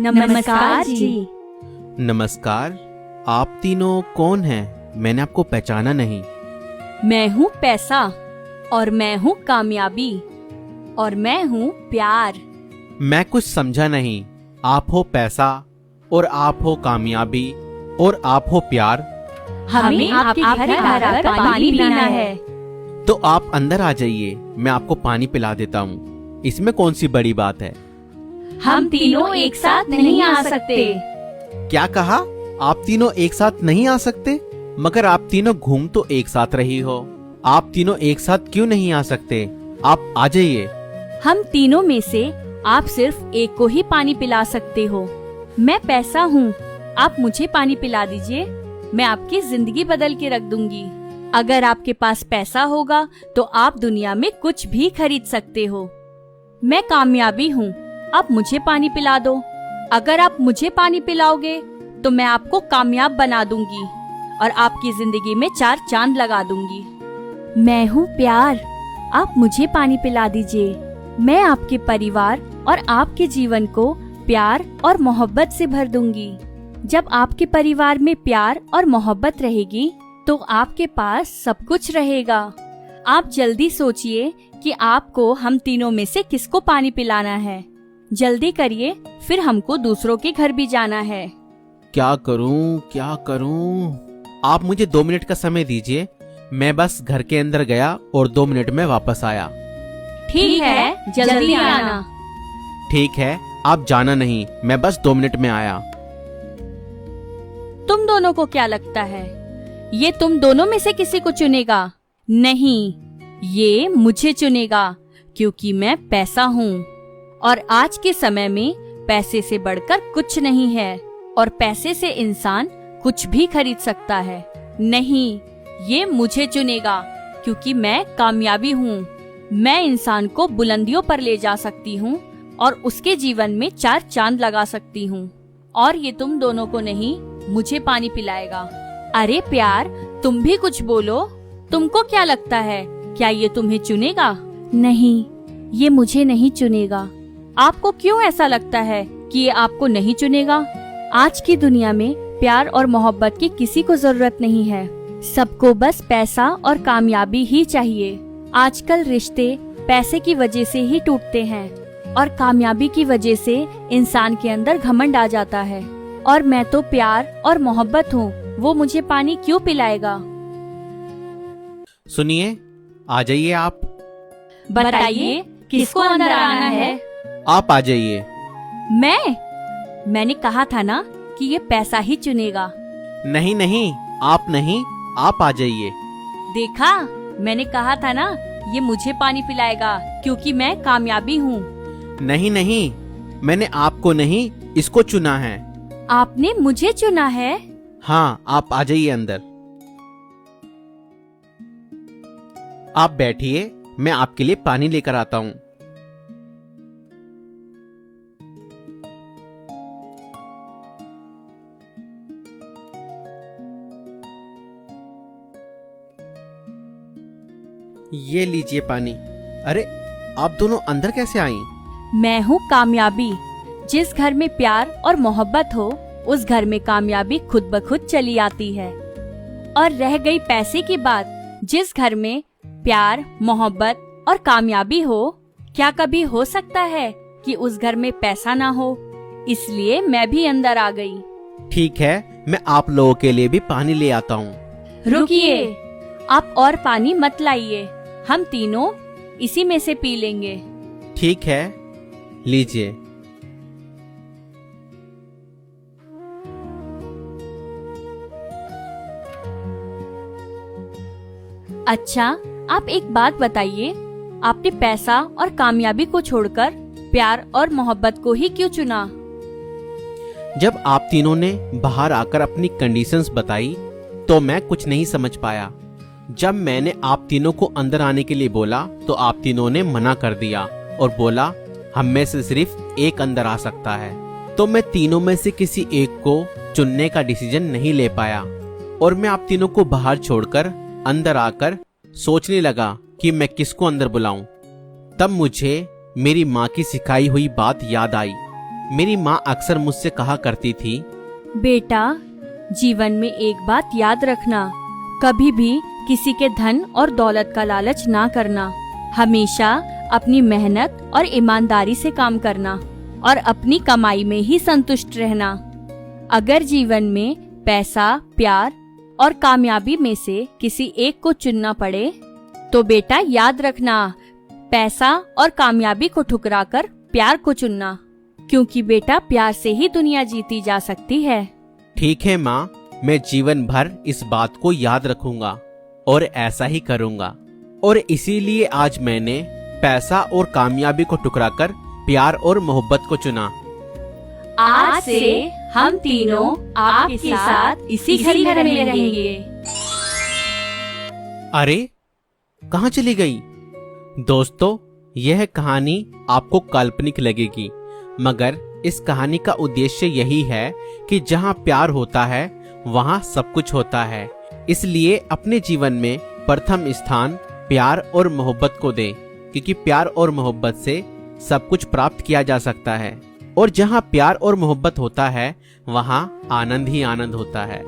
नमस्कार जी। नमस्कार। आप तीनों कौन हैं? मैंने आपको पहचाना नहीं। मैं हूँ पैसा, और मैं हूँ कामयाबी, और मैं हूँ प्यार। मैं कुछ समझा नहीं। आप हो पैसा, और आप हो कामयाबी, और आप हो प्यार। हमें आपके घर आकर पानी पीना है। तो आप अंदर आ जाइए, मैं आपको पानी पिला देता हूँ। इसमें कौन सी बड़ी बात है? हम तीनों एक साथ नहीं आ सकते। क्या कहा? आप तीनों एक साथ नहीं आ सकते? मगर आप तीनों घूम तो एक साथ रही हो। आप तीनों एक साथ क्यों नहीं आ सकते? आप आ जाइए। हम तीनों में से आप सिर्फ एक को ही पानी पिला सकते हो। मैं पैसा हूँ, आप मुझे पानी पिला दीजिए। मैं आपकी जिंदगी बदल के रख दूंगी। अगर आपके पास पैसा होगा तो आप दुनिया में कुछ भी खरीद सकते हो। मैं कामयाबी हूँ, आप मुझे पानी पिला दो। अगर आप मुझे पानी पिलाओगे तो मैं आपको कामयाब बना दूंगी और आपकी जिंदगी में 4 चांद लगा दूंगी। मैं हूँ प्यार, आप मुझे पानी पिला दीजिए। मैं आपके परिवार और आपके जीवन को प्यार और मोहब्बत से भर दूंगी। जब आपके परिवार में प्यार और मोहब्बत रहेगी तो आपके पास सब कुछ रहेगा। आप जल्दी सोचिए कि आपको हम तीनों में से किसको पानी पिलाना है। जल्दी करिए, फिर हमको दूसरों के घर भी जाना है। क्या करूं, क्या करूं? आप मुझे 2 मिनट का समय दीजिए। मैं बस घर के अंदर गया और 2 मिनट में वापस आया। ठीक है, जल्दी आना। ठीक है, आप जाना नहीं, मैं बस 2 मिनट में आया। तुम दोनों को क्या लगता है, ये तुम दोनों में से किसी को चुनेगा? नहीं, ये मुझे चुनेगा, क्योंकि मैं पैसा हूँ। और आज के समय में पैसे से बढ़कर कुछ नहीं है, और पैसे से इंसान कुछ भी खरीद सकता है। नहीं, ये मुझे चुनेगा, क्योंकि मैं कामयाबी हूँ। मैं इंसान को बुलंदियों पर ले जा सकती हूँ और उसके जीवन में 4 चांद लगा सकती हूँ। और ये तुम दोनों को नहीं, मुझे पानी पिलाएगा। अरे प्यार, तुम भी कुछ बोलो। तुमको क्या लगता है, क्या ये तुम्हें चुनेगा? नहीं, ये मुझे नहीं चुनेगा। आपको क्यों ऐसा लगता है कि ये आपको नहीं चुनेगा? आज की दुनिया में प्यार और मोहब्बत की किसी को जरूरत नहीं है। सबको बस पैसा और कामयाबी ही चाहिए। आजकल रिश्ते पैसे की वजह से ही टूटते हैं, और कामयाबी की वजह से इंसान के अंदर घमंड आ जाता है। और मैं तो प्यार और मोहब्बत हूँ, वो मुझे पानी क्यों पिलाएगा? सुनिए, आ जाइए आप। बताइए, किसको अंदर आना है? आप आ जाइए। मैंने कहा था ना कि ये पैसा ही चुनेगा। नहीं नहीं, आप नहीं, आप आ जाइए। देखा, मैंने कहा था ना, ये मुझे पानी पिलाएगा, क्योंकि मैं कामयाबी हूँ। नहीं नहीं, मैंने आपको नहीं, इसको चुना है। आपने मुझे चुना है? हाँ, आप आ जाइए अंदर। आप बैठिए, मैं आपके लिए पानी लेकर आता हूँ। ये लीजिए पानी। अरे, आप दोनों अंदर कैसे आई? मैं हूँ कामयाबी। जिस घर में प्यार और मोहब्बत हो, उस घर में कामयाबी खुद ब खुद चली आती है। और रह गई पैसे की बात, जिस घर में प्यार, मोहब्बत और कामयाबी हो, क्या कभी हो सकता है कि उस घर में पैसा ना हो? इसलिए मैं भी अंदर आ गई। ठीक है, मैं आप लोगों के लिए भी पानी ले आता हूँ। रुकिए, आप और पानी मत लाइए। हम तीनों इसी में से पी लेंगे। ठीक है, लीजिए। अच्छा, आप एक बात बताइए, आपने पैसा और कामयाबी को छोड़कर प्यार और मोहब्बत को ही क्यों चुना? जब आप तीनों ने बाहर आकर अपनी कंडीशंस बताई तो मैं कुछ नहीं समझ पाया। जब मैंने आप तीनों को अंदर आने के लिए बोला तो आप तीनों ने मना कर दिया और बोला हम में से सिर्फ एक अंदर आ सकता है। तो मैं तीनों में से किसी एक को चुनने का डिसीजन नहीं ले पाया और मैं आप तीनों को बाहर छोड़कर अंदर आकर सोचने लगा कि मैं किसको अंदर बुलाऊं। तब मुझे मेरी माँ की सिखाई हुई बात याद आई मेरी माँ अक्सर मुझसे कहा करती थी, बेटा, जीवन में एक बात याद रखना, कभी भी किसी के धन और दौलत का लालच ना करना। हमेशा अपनी मेहनत और ईमानदारी से काम करना और अपनी कमाई में ही संतुष्ट रहना। अगर जीवन में पैसा, प्यार और कामयाबी में से किसी एक को चुनना पड़े तो बेटा याद रखना, पैसा और कामयाबी को ठुकराकर प्यार को चुनना, क्योंकि बेटा प्यार से ही दुनिया जीती जा सकती है। ठीक है माँ, मैं जीवन भर इस बात को याद रखूंगा और ऐसा ही करूंगा। और इसीलिए आज मैंने पैसा और कामयाबी को ठुकराकर प्यार और मोहब्बत को चुना। आज से हम तीनों आपके साथ इसी घर में रहेंगे। अरे, कहाँ चली गई? दोस्तों, यह कहानी आपको काल्पनिक लगेगी, मगर इस कहानी का उद्देश्य यही है कि जहाँ प्यार होता है वहाँ सब कुछ होता है। इसलिए अपने जीवन में प्रथम स्थान प्यार और मोहब्बत को दें, क्योंकि प्यार और मोहब्बत से सब कुछ प्राप्त किया जा सकता है। और जहाँ प्यार और मोहब्बत होता है वहाँ आनंद ही आनंद होता है।